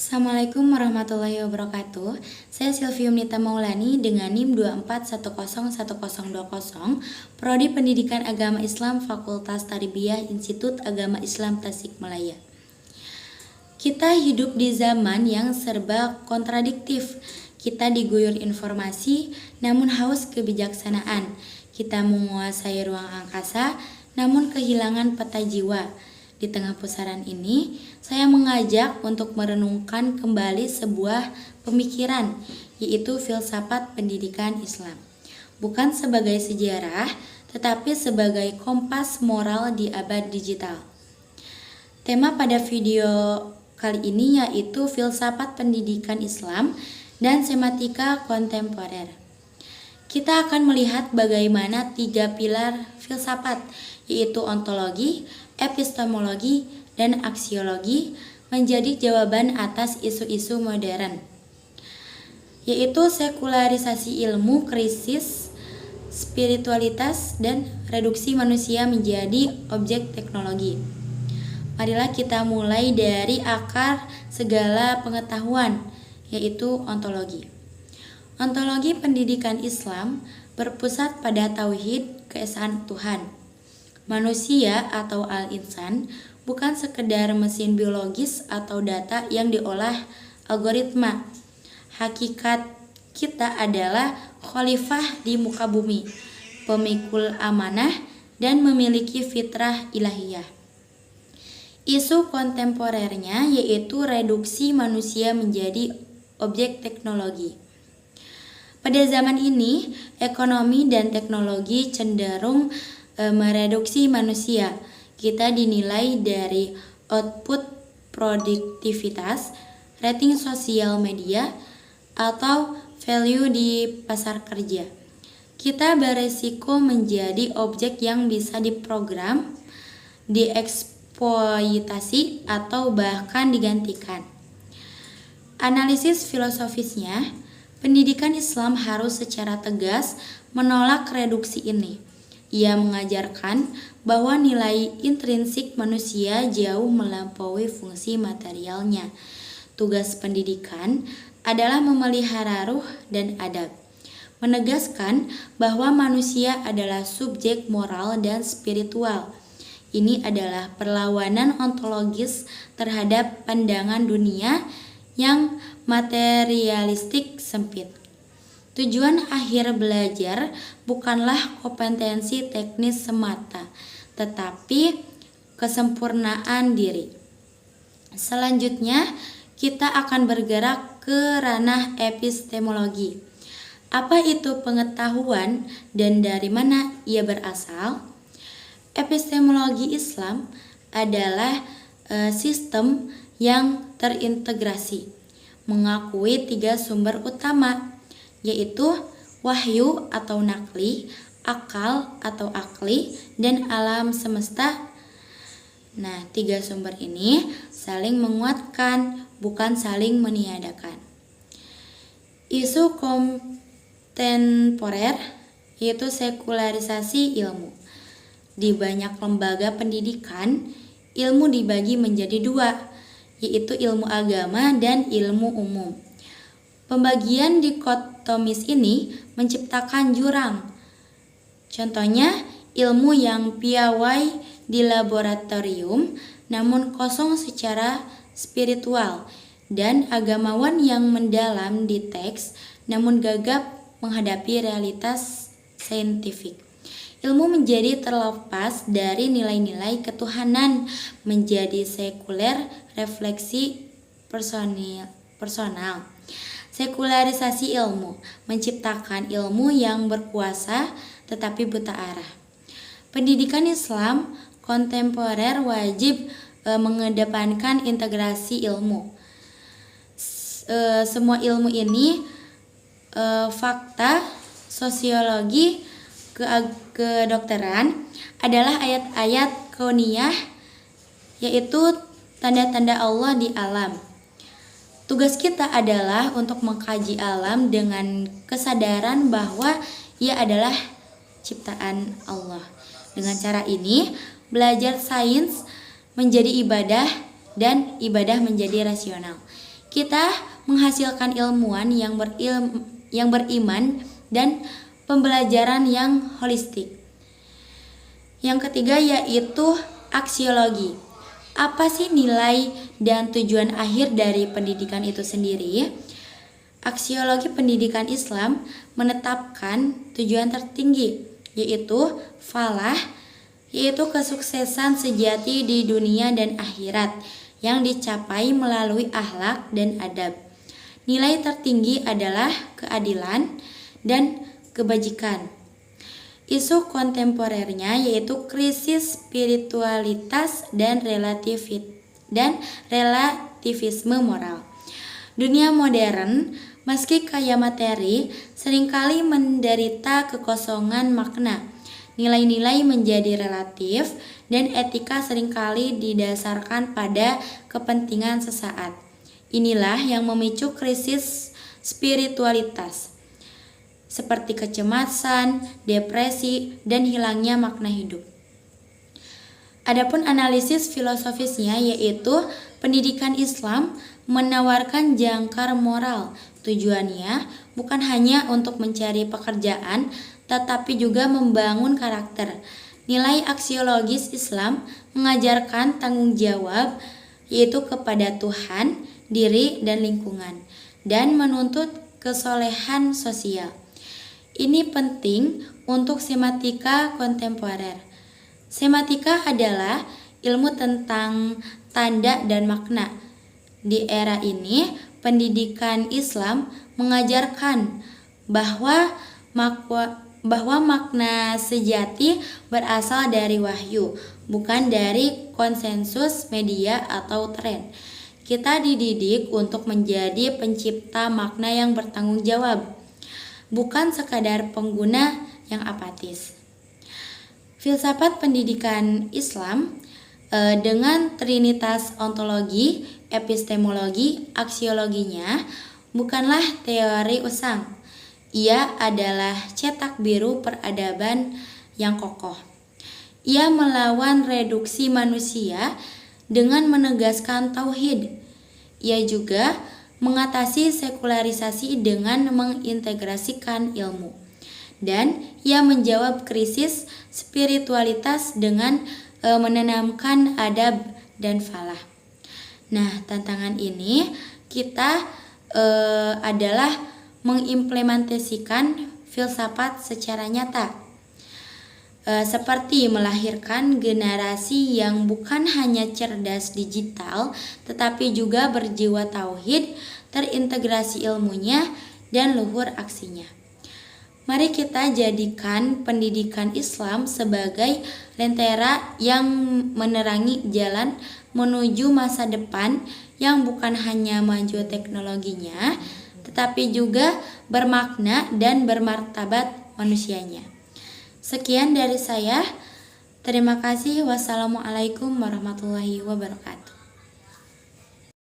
Assalamualaikum warahmatullahi wabarakatuh. Saya Silvium Nita Maulani dengan NIM 241010020, Prodi Pendidikan Agama Islam Fakultas Tarbiyah Institut Agama Islam Tasikmalaya. Kita hidup di zaman yang serba kontradiktif. Kita diguyur informasi namun haus kebijaksanaan. Kita menguasai ruang angkasa namun kehilangan peta jiwa. Di tengah pusaran ini, saya mengajak untuk merenungkan kembali sebuah pemikiran, yaitu filsafat pendidikan Islam. Bukan sebagai sejarah, tetapi sebagai kompas moral di abad digital. Tema pada video kali ini yaitu filsafat pendidikan Islam dan sematika kontemporer. Kita akan melihat bagaimana 3 pilar filsafat, yaitu ontologi, epistemologi, dan aksiologi menjadi jawaban atas isu-isu modern, yaitu sekularisasi ilmu, krisis spiritualitas, dan reduksi manusia menjadi objek teknologi. Marilah kita mulai dari akar segala pengetahuan, yaitu ontologi. Ontologi pendidikan Islam berpusat pada tauhid keesaan Tuhan. Manusia atau al-insan bukan sekedar mesin biologis atau data yang diolah algoritma. Hakikat kita adalah khalifah di muka bumi, pemikul amanah, dan memiliki fitrah ilahiyah. Isu kontemporernya yaitu reduksi manusia menjadi objek teknologi. Pada zaman ini, ekonomi dan teknologi cenderung mereduksi manusia. Kita dinilai dari output produktivitas, rating sosial media, atau value di pasar kerja. Kita beresiko menjadi objek yang bisa diprogram, dieksploitasi, atau bahkan digantikan. Analisis filosofisnya, pendidikan Islam harus secara tegas menolak reduksi ini. Ia mengajarkan bahwa nilai intrinsik manusia jauh melampaui fungsi materialnya. Tugas pendidikan adalah memelihara ruh dan adab, menegaskan bahwa manusia adalah subjek moral dan spiritual. Ini adalah perlawanan ontologis terhadap pandangan dunia yang materialistik sempit. Tujuan akhir belajar bukanlah kompetensi teknis semata, tetapi kesempurnaan diri. Selanjutnya, kita akan bergerak ke ranah epistemologi. Apa itu pengetahuan dan dari mana ia berasal? Epistemologi Islam adalah sistem yang terintegrasi, mengakui 3 sumber utama, yaitu wahyu atau nakli, akal atau akli, dan alam semesta. Nah, 3 sumber ini saling menguatkan, bukan saling meniadakan. Isu kontemporer yaitu sekularisasi ilmu. Di banyak lembaga pendidikan, ilmu dibagi menjadi 2, yaitu ilmu agama dan ilmu umum. Pembagian dikotomis ini menciptakan jurang. Contohnya, ilmu yang piawai di laboratorium namun kosong secara spiritual, dan agamawan yang mendalam di teks namun gagap menghadapi realitas saintifik. Ilmu menjadi terlepas dari nilai-nilai ketuhanan, menjadi sekuler, refleksi personal. Sekularisasi ilmu menciptakan ilmu yang berkuasa tetapi buta arah. Pendidikan Islam kontemporer wajib mengedepankan integrasi ilmu. Semua ilmu ini, fakta, sosiologi, kedokteran adalah ayat-ayat kauniyah, yaitu tanda-tanda Allah di alam. Tugas kita adalah untuk mengkaji alam dengan kesadaran bahwa ia adalah ciptaan Allah. Dengan cara ini, belajar sains menjadi ibadah dan ibadah menjadi rasional. Kita menghasilkan ilmuwan yang beriman dan pembelajaran yang holistik. Yang ketiga yaitu aksiologi. Apa sih nilai dan tujuan akhir dari pendidikan itu sendiri? Aksiologi pendidikan Islam menetapkan tujuan tertinggi, yaitu falah, yaitu kesuksesan sejati di dunia dan akhirat yang dicapai melalui akhlak dan adab. Nilai tertinggi adalah keadilan dan kebajikan. Isu kontemporernya yaitu krisis spiritualitas dan relativisme moral. Dunia modern, meski kaya materi, seringkali menderita kekosongan makna. Nilai-nilai menjadi relatif dan etika seringkali didasarkan pada kepentingan sesaat. Inilah yang memicu krisis spiritualitas, seperti kecemasan, depresi, dan hilangnya makna hidup. Adapun analisis filosofisnya yaitu pendidikan Islam menawarkan jangkar moral. Tujuannya bukan hanya untuk mencari pekerjaan, tetapi juga membangun karakter. Nilai aksiologis Islam mengajarkan tanggung jawab yaitu kepada Tuhan, diri, dan lingkungan, dan menuntut kesolehan sosial. Ini penting untuk sematika kontemporer. Sematika adalah ilmu tentang tanda dan makna. Di era ini, pendidikan Islam mengajarkan bahwa makna sejati berasal dari wahyu, bukan dari konsensus media atau tren. Kita dididik untuk menjadi pencipta makna yang bertanggung jawab, bukan sekadar pengguna yang apatis. Filsafat pendidikan Islam dengan trinitas ontologi, epistemologi, aksiologinya bukanlah teori usang. Ia adalah cetak biru peradaban yang kokoh. Ia melawan reduksi manusia dengan menegaskan tauhid. Ia juga mengatasi sekularisasi dengan mengintegrasikan ilmu. Dan ia menjawab krisis spiritualitas dengan menanamkan adab dan falah. Nah, tantangan ini kita adalah mengimplementasikan filsafat secara nyata. Seperti melahirkan generasi yang bukan hanya cerdas digital, tetapi juga berjiwa tauhid, terintegrasi ilmunya, dan luhur aksinya. Mari kita jadikan pendidikan Islam sebagai lentera yang menerangi jalan menuju masa depan yang bukan hanya maju teknologinya, tetapi juga bermakna dan bermartabat manusianya. Sekian dari saya. Terima kasih. Wassalamualaikum warahmatullahi wabarakatuh.